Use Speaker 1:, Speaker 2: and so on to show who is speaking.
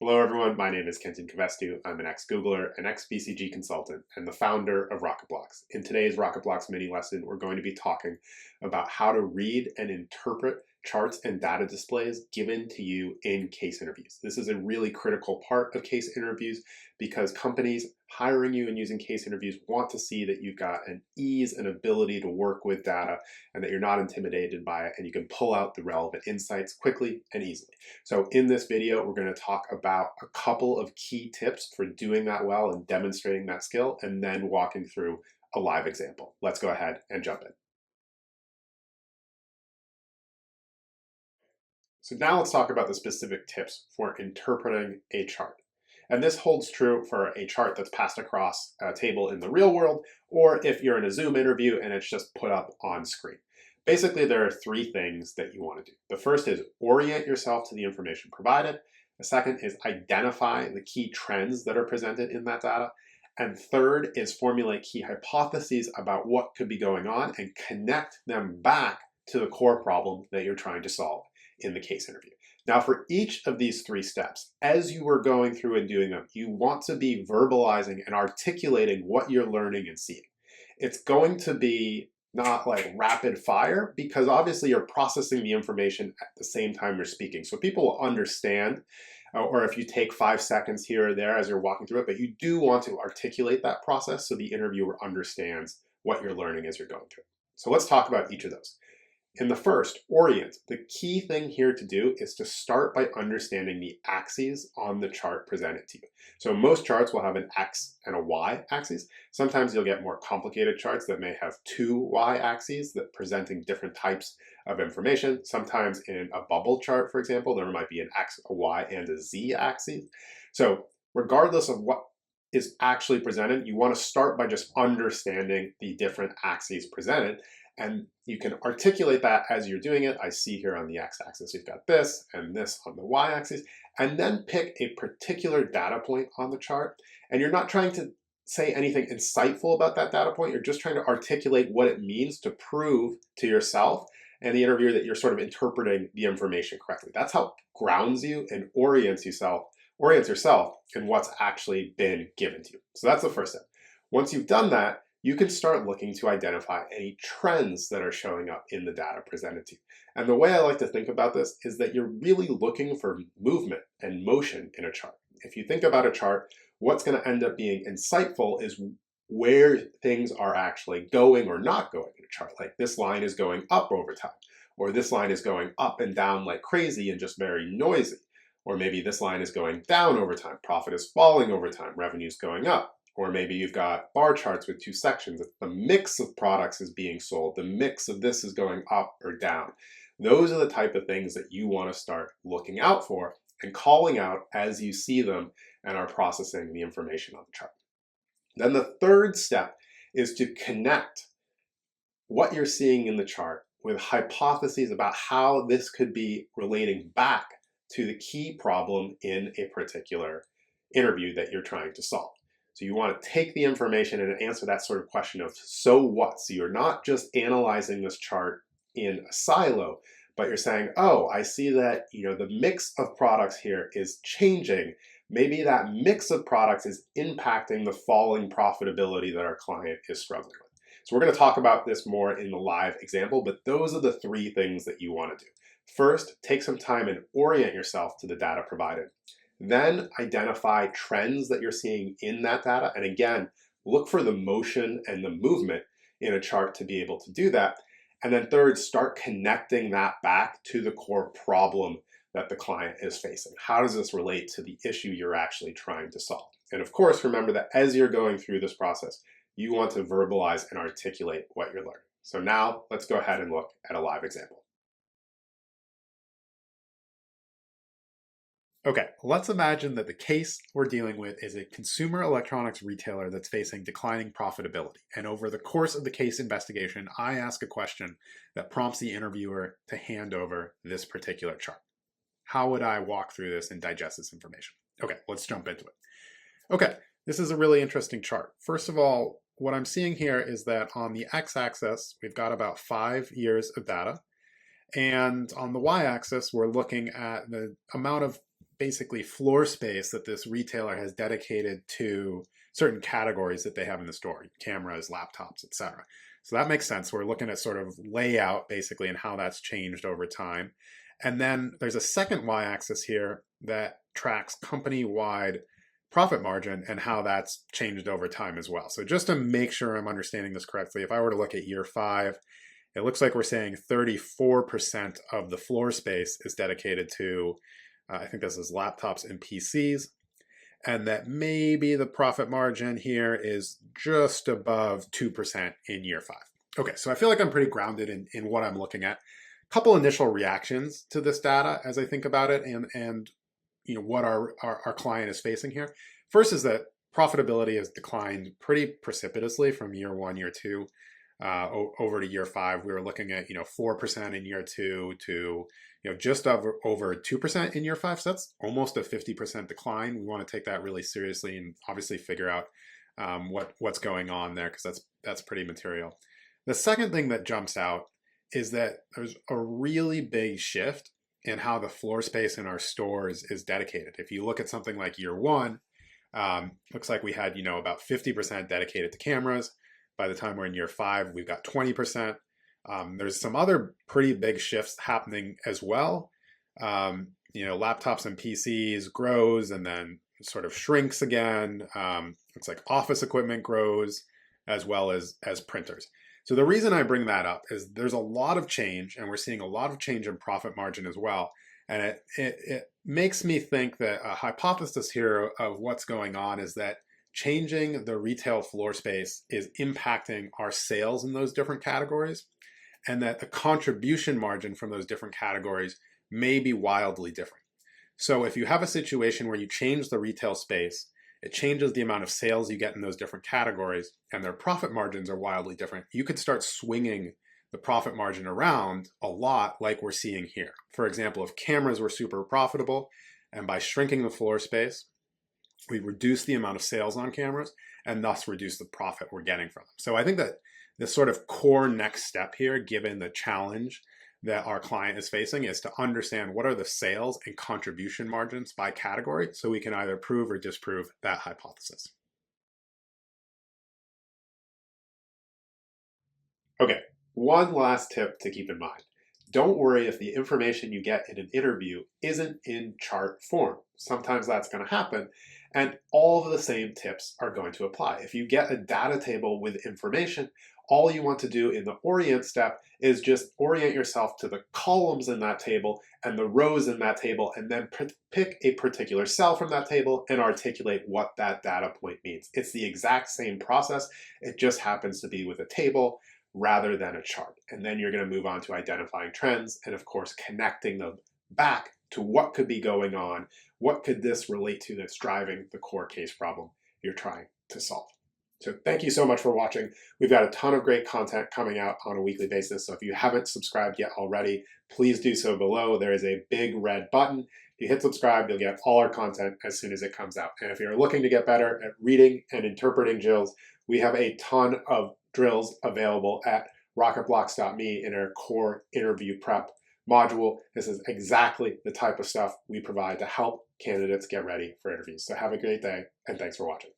Speaker 1: Hello everyone, my name is Kenton Kivestu. I'm an ex-Googler, an ex-BCG consultant, and the founder of RocketBlocks. In today's RocketBlocks mini lesson, we're going to be talking about how to read and interpret charts and data displays given to you in case interviews. This is a really critical part of case interviews because companies hiring you and using case interviews want to see that you've got an ease and ability to work with data and that you're not intimidated by it and you can pull out the relevant insights quickly and easily. So in this video, we're going to talk about a couple of key tips for doing that well and demonstrating that skill, and then walking through a live example. Let's go ahead and jump in. So now let's talk about the specific tips for interpreting a chart. And this holds true for a chart that's passed across a table in the real world, or if you're in a Zoom interview and it's just put up on screen. Basically, there are three things that you want to do. The first is orient yourself to the information provided. The second is identify the key trends that are presented in that data. And third is formulate key hypotheses about what could be going on and connect them back to the core problem that you're trying to solve in the case interview. Now, for each of these three steps, as you are going through and doing them, you want to be verbalizing and articulating what you're learning and seeing. It's going to be not like rapid fire because obviously you're processing the information at the same time you're speaking. So people will understand, or if you take 5 seconds here or there as you're walking through it, but you do want to articulate that process so the interviewer understands what you're learning as you're going through it. So let's talk about each of those. In the first, orient. The key thing here to do is to start by understanding the axes on the chart presented to you. So most charts will have an X and a Y axis. Sometimes you'll get more complicated charts that may have two Y axes that presenting different types of information. Sometimes in a bubble chart, for example, there might be an X, a Y, and a Z axis. So regardless of what is actually presented, you want to start by just understanding the different axes presented. And you can articulate that as you're doing it. I see here on the x-axis, you've got this and this on the y-axis, and then pick a particular data point on the chart. And you're not trying to say anything insightful about that data point. You're just trying to articulate what it means to prove to yourself and the interviewer that you're sort of interpreting the information correctly. That's how it grounds you and orients yourself in what's actually been given to you. So that's the first step. Once you've done that, you can start looking to identify any trends that are showing up in the data presented to you. And the way I like to think about this is that you're really looking for movement and motion in a chart. If you think about a chart, what's going to end up being insightful is where things are actually going or not going in a chart. Like this line is going up over time, or this line is going up and down like crazy and just very noisy. Or maybe this line is going down over time, profit is falling over time, revenue is going up. Or maybe you've got bar charts with two sections. The mix of products is being sold. The mix of this is going up or down. Those are the type of things that you want to start looking out for and calling out as you see them and are processing the information on the chart. Then the third step is to connect what you're seeing in the chart with hypotheses about how this could be relating back to the key problem in a particular interview that you're trying to solve. So you want to take the information and answer that sort of question of so what? So you're not just analyzing this chart in a silo, but you're saying, oh, I see that the mix of products here is changing. Maybe that mix of products is impacting the falling profitability that our client is struggling with. So we're going to talk about this more in the live example, but those are the three things that you want to do. First, take some time and orient yourself to the data provided. Then identify trends that you're seeing in that data. And again, look for the motion and the movement in a chart to be able to do that. And then third, start connecting that back to the core problem that the client is facing. How does this relate to the issue you're actually trying to solve? And of course, remember that as you're going through this process, you want to verbalize and articulate what you're learning. So now let's go ahead and look at a live example. Okay, let's imagine that the case we're dealing with is a consumer electronics retailer that's facing declining profitability. And over the course of the case investigation, I ask a question that prompts the interviewer to hand over this particular chart. How would I walk through this and digest this information? Okay, let's jump into it. Okay, this is a really interesting chart. First of all, what I'm seeing here is that on the x-axis, we've got about 5 years of data. And on the y-axis, we're looking at the amount of basically floor space that this retailer has dedicated to certain categories that they have in the store, cameras, laptops, etc. So that makes sense. We're looking at sort of layout basically and how that's changed over time. And then there's a second y-axis here that tracks company-wide profit margin and how that's changed over time as well. So just to make sure I'm understanding this correctly, if I were to look at year 5, it looks like we're saying 34% of the floor space is dedicated to, I think this is laptops and PCs, and that maybe the profit margin here is just above 2% in year 5. Okay, so I feel like I'm pretty grounded in what I'm looking at. Couple initial reactions to this data as I think about it and you know what our client is facing here. First is that profitability has declined pretty precipitously from year 1, year 2 over to year 5. We were looking at 4% in year 2 to just over 2% in year 5. So that's almost a 50% decline. We want to take that really seriously and obviously figure out what's going on there, because that's pretty material. The second thing that jumps out is that there's a really big shift in how the floor space in our stores is dedicated. If you look at something like year 1, looks like we had about 50% dedicated to cameras. By the time we're in year 5, we've got 20%. There's some other pretty big shifts happening as well. Laptops and PCs grows and then sort of shrinks again. It's like office equipment grows as well as printers. So the reason I bring that up is there's a lot of change, and we're seeing a lot of change in profit margin as well. And it makes me think that a hypothesis here of what's going on is that changing the retail floor space is impacting our sales in those different categories, and that the contribution margin from those different categories may be wildly different. So if you have a situation where you change the retail space, it changes the amount of sales you get in those different categories, and their profit margins are wildly different. You could start swinging the profit margin around a lot like we're seeing here. For example, if cameras were super profitable, and by shrinking the floor space, we reduce the amount of sales on cameras and thus reduce the profit we're getting from them. So I think that this sort of core next step here, given the challenge that our client is facing, is to understand what are the sales and contribution margins by category so we can either prove or disprove that hypothesis. Okay, one last tip to keep in mind. Don't worry if the information you get in an interview isn't in chart form. Sometimes that's going to happen, and all of the same tips are going to apply. If you get a data table with information, all you want to do in the orient step is just orient yourself to the columns in that table and the rows in that table, and then pick a particular cell from that table and articulate what that data point means. It's the exact same process. It just happens to be with a table rather than a chart. And then you're going to move on to identifying trends and, of course, connecting them back to what could be going on. What could this relate to that's driving the core case problem you're trying to solve? So thank you so much for watching. We've got a ton of great content coming out on a weekly basis. So if you haven't subscribed yet already, please do so below. There is a big red button. If you hit subscribe, you'll get all our content as soon as it comes out. And if you're looking to get better at reading and interpreting drills, we have a ton of drills available at RocketBlocks.me in our core interview prep module. This is exactly the type of stuff we provide to help candidates get ready for interviews. So have a great day, and thanks for watching.